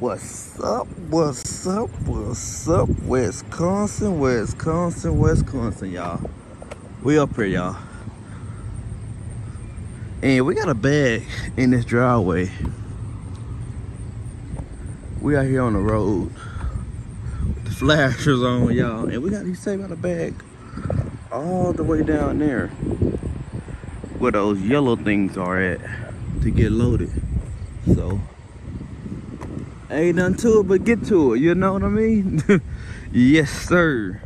What's up? What's up? What's up? Wisconsin, Wisconsin, Wisconsin, y'all. We up here, y'all. And we got a bag in this driveway. We out here on the road with the flashers on, y'all. And we got these same kind of bag all the way down there where those yellow things are at to get loaded. So ain't nothing to it but get to it, you know what I mean? Yes, sir.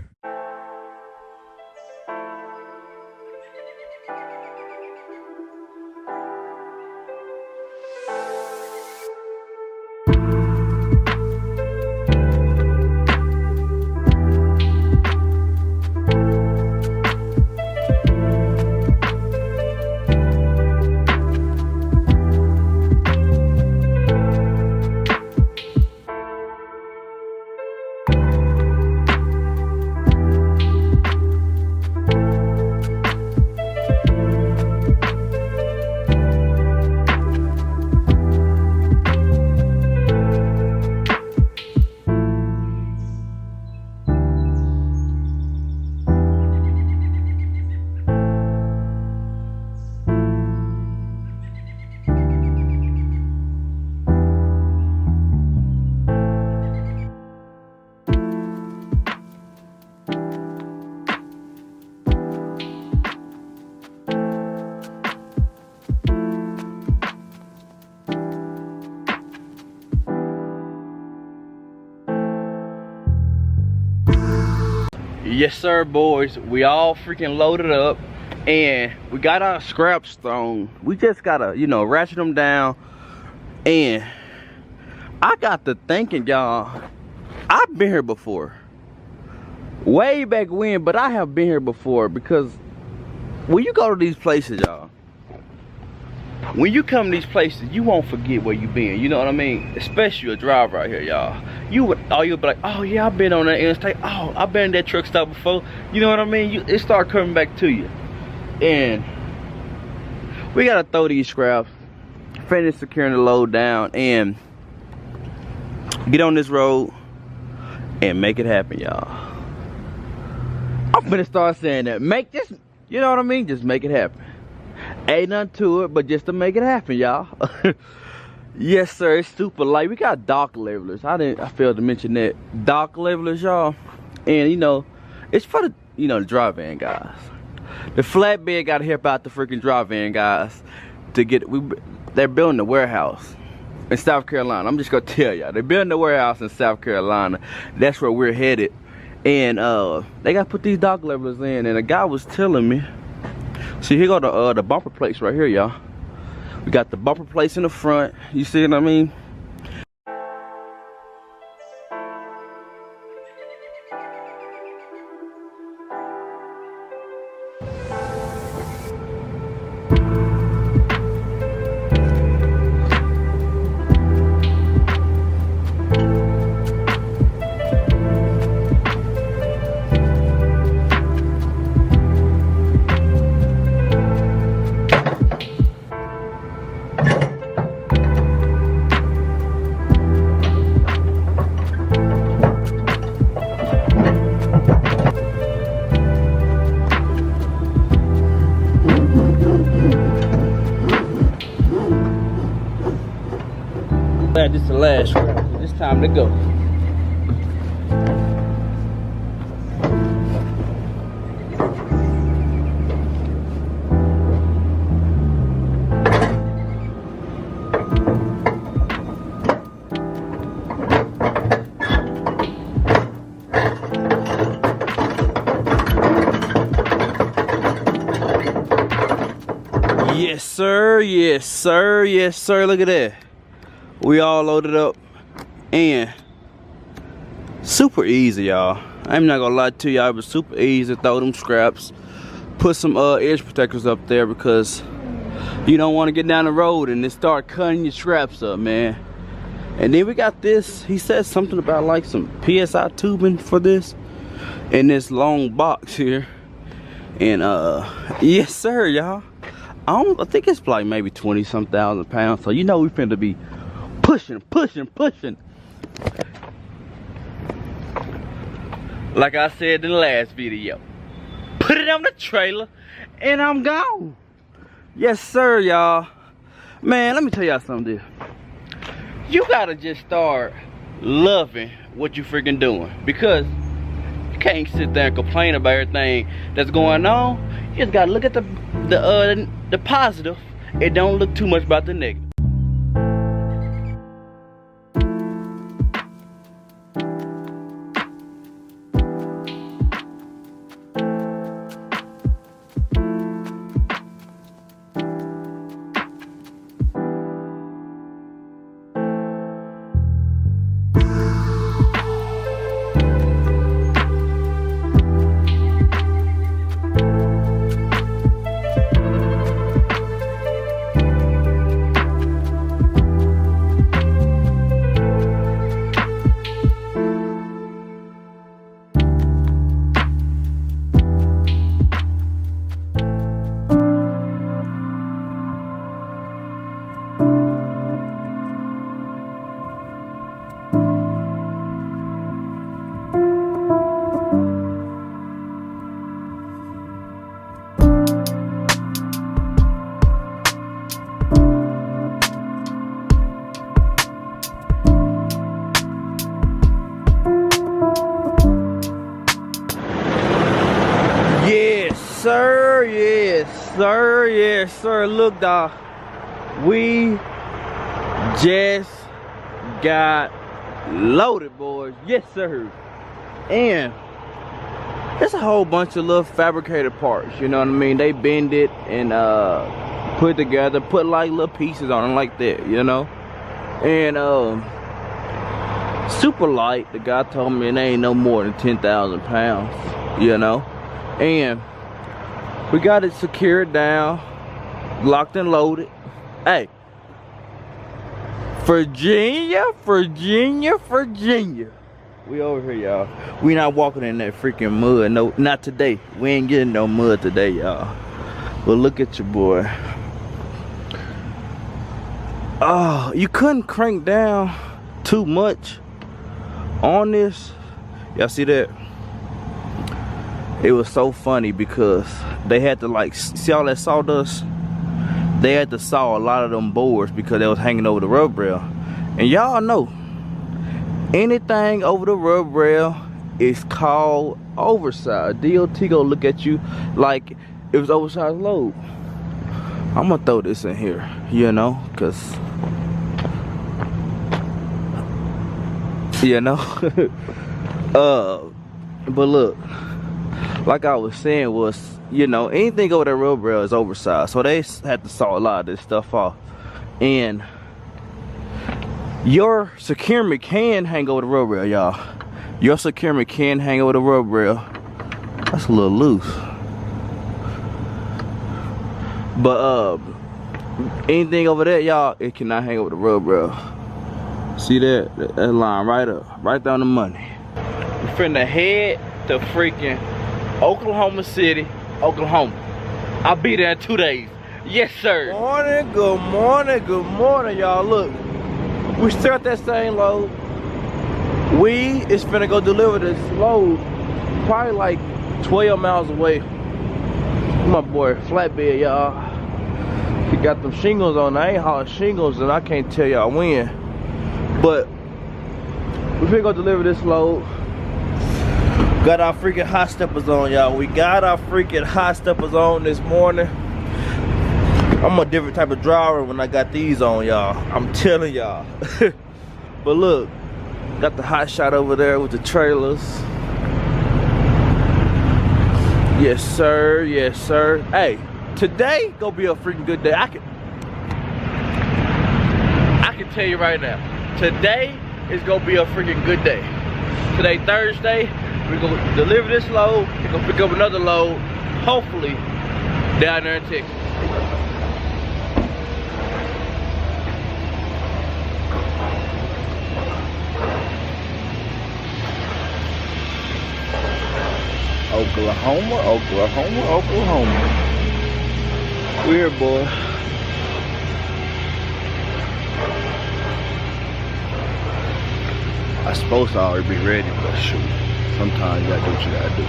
Yes, sir, boys. We all freaking loaded up and we got our scraps thrown. We just gotta, you know, ratchet them down. And I got to thinking, y'all, I've been here before. Way back when, but I have been here before because when you go to these places, y'all, when you come to these places, you won't forget where you been. You know what I mean? Especially a driver out here, y'all. You'll be like, oh yeah, I've been on that interstate. Oh, I've been in that truck stop before. You know what I mean? It start coming back to you. And we gotta throw these scraps, finish securing the load down, and get on this road and make it happen, y'all. I'm gonna start saying that. Make this, you know what I mean? Just make it happen. Ain't nothing to it but just to make it happen, y'all. Yes, sir. It's super light. We got dock levelers. I failed to mention that. Dock levelers, y'all. And you know, it's for the, you know, the dry van guys. The flatbed gotta help out the freaking dry van guys to get they're building a warehouse in South Carolina. I'm just gonna tell y'all, they're building a warehouse in South Carolina. That's where we're headed. And they gotta put these dock levelers in, and a guy was telling me, see, here go the bumper plates right here, y'all. We got the bumper plates in the front. You see what I mean? This is the last scrap. It's time to go. Yes, sir. Yes, sir. Yes, sir. Look at that. We all loaded up and super easy, y'all. I'm not gonna lie to y'all, it was super easy to throw them scraps. Put some edge protectors up there because you don't want to get down the road and then start cutting your scraps up, man. And then we got this, he said something about like some PSI tubing for this in this long box here. And yes sir, y'all. I think it's like maybe 20-some thousand pounds. So you know we finna be pushing. Like I said in the last video, put it on the trailer and I'm gone. Yes sir, y'all. Man, let me tell y'all something. You gotta just start loving what you freaking doing, because you can't sit there and complain about everything that's going on. You just gotta look at the positive and don't look too much about the negative. Yes sir, look dawg, we just got loaded, boys. Yes sir. And it's a whole bunch of little fabricated parts, you know what I mean? They bend it and put together, put like little pieces on them like that, you know? And super light. The guy told me it ain't no more than 10,000 pounds, you know? And we got it secured down, locked and loaded. Hey, Virginia. We over here, y'all. We not walking in that freaking mud. No, not today. We ain't getting no mud today, y'all. But look at your boy. Oh, you couldn't crank down too much on this. Y'all see that? It was so funny because they had to, like, see all that sawdust? They had to saw a lot of them boards because they was hanging over the rub rail. And y'all know, anything over the rub rail is called oversized. DOT gonna look at you like it was oversized load. I'm gonna throw this in here, you know, cause you know. But look, like I was saying, was, you know, anything over that rub rail is oversized, so they had to saw a lot of this stuff off. And your securement can hang over the rub rail, y'all. Your securement can hang over the rub rail. That's a little loose. But anything over there, y'all, it cannot hang over the rub rail. See that? That line right up, right down the money. We're finna head to freaking Oklahoma City, Oklahoma. I'll be there in 2 days. Yes, sir. Good morning, y'all. Look, we still at that same load. We is finna go deliver this load probably like 12 miles away. My boy Flatbed, y'all. He got them shingles on. I ain't hauling shingles and I can't tell y'all when. But we finna go deliver this load. Got our freaking hot steppers on, y'all. We got our freaking hot steppers on this morning. I'm a different type of driver when I got these on, y'all. I'm telling y'all. But look, got the hot shot over there with the trailers. Yes, sir. Yes, sir. Hey, today gonna be a freaking good day. I can tell you right now. Today is gonna be a freaking good day. Today, Thursday. We're gonna deliver this load. We're gonna pick up another load, hopefully down there in Texas. Oklahoma. Weird, boy. I supposed to already be ready, but shoot. Sometimes you gotta do what you gotta do.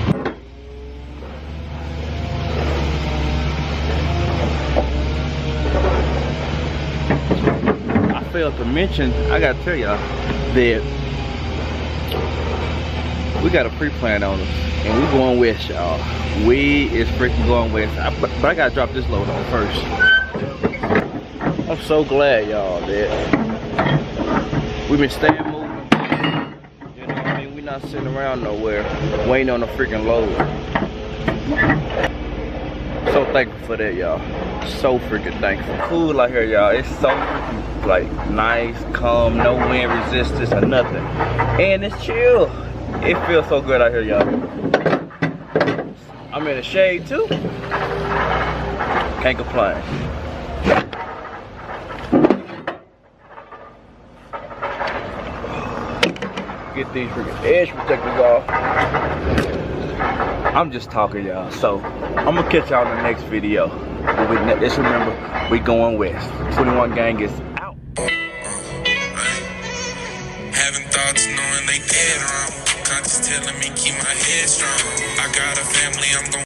I failed to mention, I gotta tell y'all that we got a pre-plan on us and we going west, y'all. We is freaking going west. But I gotta drop this load on first. I'm so glad, y'all, that we've been staying moving. You know what I mean? We're not sitting around nowhere waiting on a freaking load. So thankful for that, y'all. So freaking thankful. Cool out here, y'all. It's so freaking like nice, calm, no wind resistance or nothing. And it's chill. It feels so good out here, y'all. I'm in the shade too. Can't complain. Get these freaking edge protectors off. I'm just talking, y'all. So I'm gonna catch y'all in the next video. Just remember, we going west. 21 gang is out. Having thoughts knowing they dead wrong. Conscious telling me keep my head strong. I got a family, I'm gon'